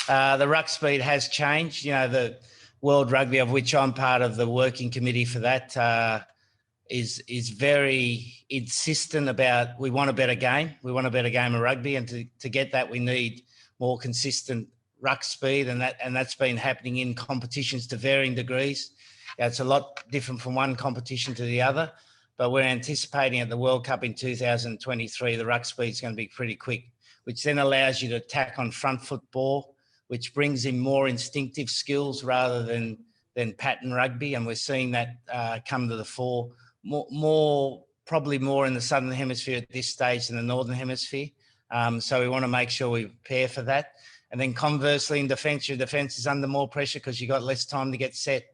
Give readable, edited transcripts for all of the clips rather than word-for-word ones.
The ruck speed has changed. You know, the World Rugby, of which I'm part of the working committee for that, is very insistent about we want a better game. We want a better game of rugby, and to get that, we need more consistent ruck speed, and that's been happening in competitions to varying degrees. It's a lot different from one competition to the other, but we're anticipating at the World Cup in 2023, the ruck speed is going to be pretty quick, which then allows you to attack on front foot ball, which brings in more instinctive skills rather than pattern rugby. And we're seeing that come to the fore probably more in the Southern Hemisphere at this stage than the Northern Hemisphere. So we want to make sure we prepare for that. And then conversely, in defence, your defence is under more pressure because you've got less time to get set.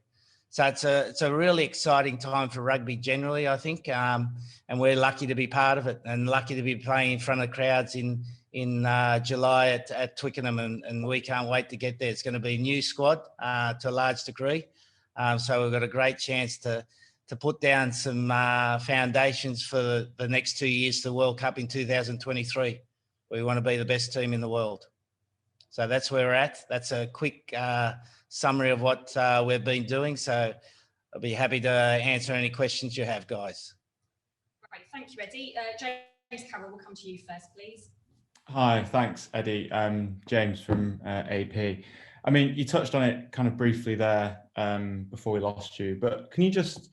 So it's a really exciting time for rugby generally, I think. And we're lucky to be part of it, and lucky to be playing in front of crowds in July at Twickenham, and we can't wait to get there. It's going to be a new squad to a large degree. So we've got a great chance to put down some foundations for the next 2 years to the World Cup in 2023. We want to be the best team in the world. So that's where we're at. That's a quick summary of what we've been doing. So I'll be happy to answer any questions you have, guys. Right, thank you, Eddie. James Carroll, we'll come to you first, please. Hi, thanks, Eddie. James from AP. I mean, you touched on it kind of briefly there before we lost you, but can you just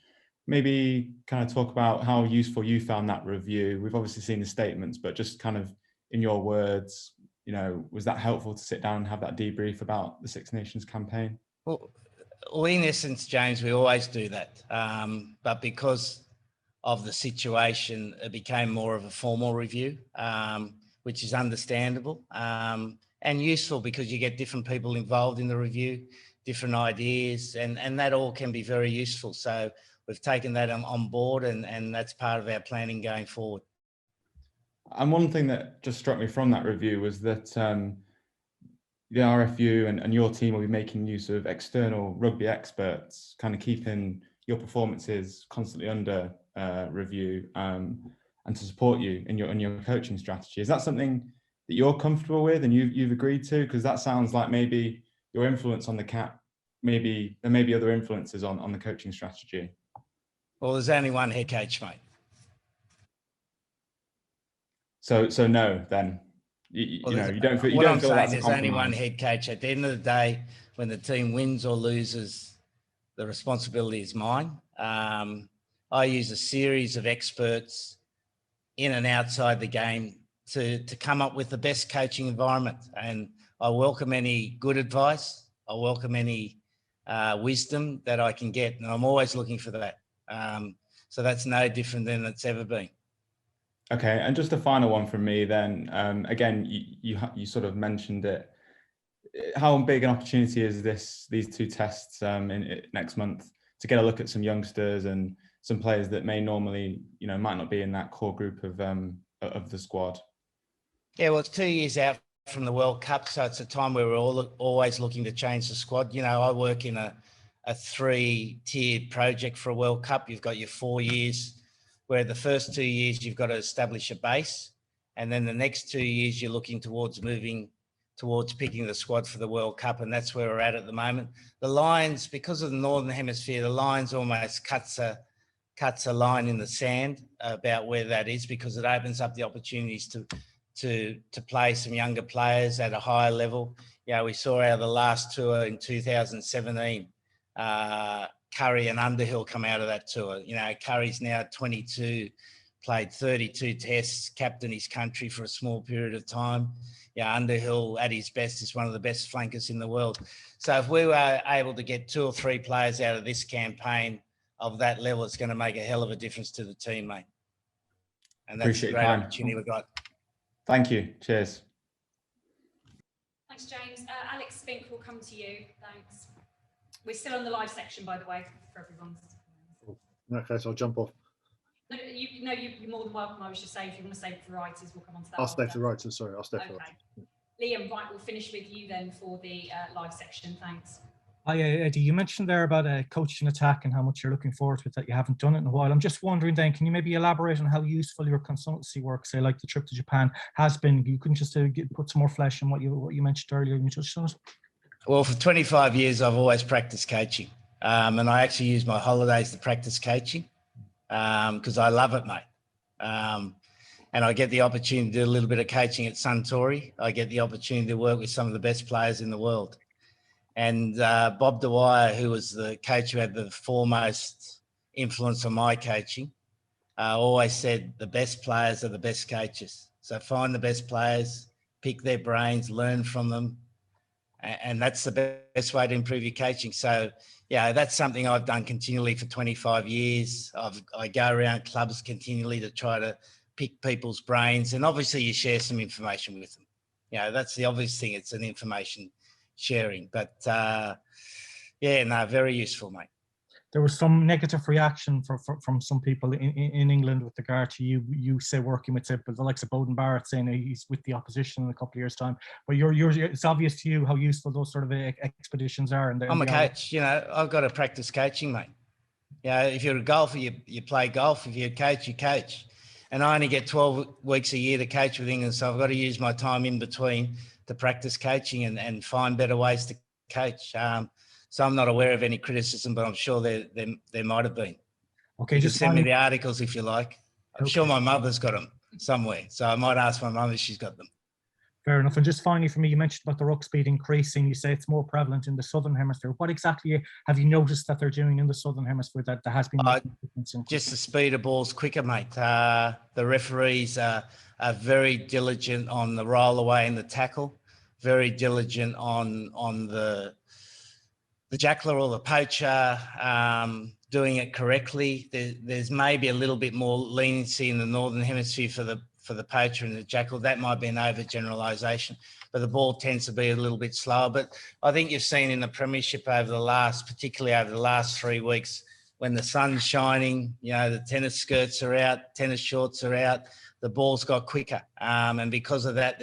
maybe kind of talk about how useful you found that review? We've obviously seen the statements, but just kind of in your words, you know, was that helpful to sit down and have that debrief about the Six Nations campaign? Well, in essence, James, we always do that. But because of the situation, it became more of a formal review, which is understandable and useful because you get different people involved in the review, different ideas, and that all can be very useful. So we've taken that on board, and that's part of our planning going forward. And one thing that just struck me from that review was that the RFU and your team will be making use of external rugby experts, kind of keeping your performances constantly under review and to support you in your coaching strategy. Is that something that you're comfortable with and you've agreed to? Because that sounds like maybe your influence on the cap, maybe there may be other influences on the coaching strategy. Well, there's only one head coach, mate. So no, then you don't feel that's a compromise. There's only one head coach. At the end of the day, when the team wins or loses, the responsibility is mine. I use a series of experts in and outside the game to come up with the best coaching environment, and I welcome any good advice. I welcome any wisdom that I can get, and I'm always looking for that. So that's no different than it's ever been. Okay, and just a final one from me then. Again, you sort of mentioned it. How big an opportunity is these two tests next month to get a look at some youngsters and some players that may normally, might not be in that core group of the squad? Yeah, well, it's 2 years out from the World Cup, so it's a time where we're always looking to change the squad. I work in a 3-tiered project for a World Cup. You've got your 4 years, where the first 2 years you've got to establish a base, and then the next 2 years you're looking towards moving towards picking the squad for the World Cup, and that's where we're at the moment. The Lions, because of the Northern Hemisphere, the Lions almost cuts a line in the sand about where that is, because it opens up the opportunities to play some younger players at a higher level. We saw out of the last tour in 2017, Curry and Underhill come out of that tour. Curry's now 22, played 32 tests, captained his country for a small period of time. Underhill at his best is one of the best flankers in the world. So if we were able to get 2 or 3 players out of this campaign of that level, it's going to make a hell of a difference to the team, mate. And that's a great opportunity we've got. Thank you. Cheers. Thanks, James. Alex Spink will come to you. Thanks. We're still on the live section, by the way, for everyone's. In that case, I'll jump off. No, you're more than welcome. I was just saying, if you want to stay for the writers, we'll come on to that. I'll stay for the writers, sorry. I'll stay for the writers. Liam, right, we'll finish with you then for the live section. Thanks. Hi, Eddie, you mentioned there about coaching attack and how much you're looking forward to it, that you haven't done it in a while. I'm just wondering then, can you maybe elaborate on how useful your consultancy work, say like the trip to Japan, has been? You couldn't just put some more flesh on what you mentioned earlier. You touched on it. Well, for 25 years, I've always practiced coaching. And I actually use my holidays to practice coaching because I love it, mate. And I get the opportunity to do a little bit of coaching at Suntory. I get the opportunity to work with some of the best players in the world. And Bob Dwyer, who was the coach who had the foremost influence on my coaching, always said the best players are the best coaches. So find the best players, pick their brains, learn from them. And that's the best way to improve your coaching. So, yeah, that's something I've done continually for 25 years. I go around clubs continually to try to pick people's brains. And obviously you share some information with them. You know, that's the obvious thing. It's an information sharing. But, yeah, no, very useful, mate. There was some negative reaction from some people in England with regard to you say working with, say, the likes of Bowden Barrett saying he's with the opposition in a couple of years' time. But it's obvious to you how useful those sort of expeditions are. And I'm a coach, you know, I've got to practice coaching, mate. You know, if you're a golfer, you play golf. If you're a coach, you coach. And I only get 12 weeks a year to coach with England, so I've got to use my time in between to practice coaching and find better ways to coach. So I'm not aware of any criticism, but I'm sure there might have been. Okay, You just can send me the articles if you like. I'm sure my mother's got them somewhere, so I might ask my mum if she's got them. Fair enough. And just finally for me, you mentioned about the ruck speed increasing. You say it's more prevalent in the Southern Hemisphere. What exactly have you noticed that they're doing in the Southern Hemisphere that has been? Just the speed of balls quicker, mate. The referees are very diligent on the roll away and the tackle, very diligent on the jackler or the poacher doing it correctly. There's maybe a little bit more leniency in the Northern Hemisphere for the poacher and the jackal. That might be an overgeneralisation, but the ball tends to be a little bit slower. But I think you've seen in the Premiership particularly over the last 3 weeks, when the sun's shining, you know, the tennis skirts are out, tennis shorts are out, the ball's got quicker. And because of that,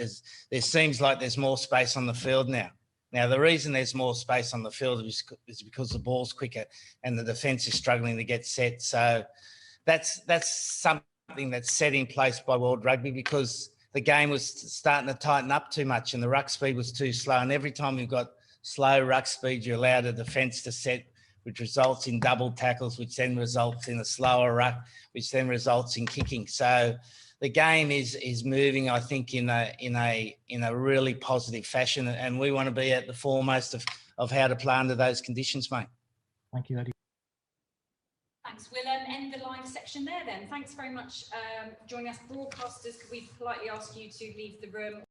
there seems like there's more space on the field now. Now, the reason there's more space on the field is because the ball's quicker and the defence is struggling to get set. So that's something that's set in place by World Rugby, because the game was starting to tighten up too much and the ruck speed was too slow. And every time you've got slow ruck speed, you allow the defence to set, which results in double tackles, which then results in a slower ruck, which then results in kicking. So the game is moving, I think, in a really positive fashion, and we want to be at the foremost of how to play under those conditions, mate. Thank you, Eddie. Thanks. We'll end the live section there then. Thanks very much for joining us. Broadcasters, could we politely ask you to leave the room?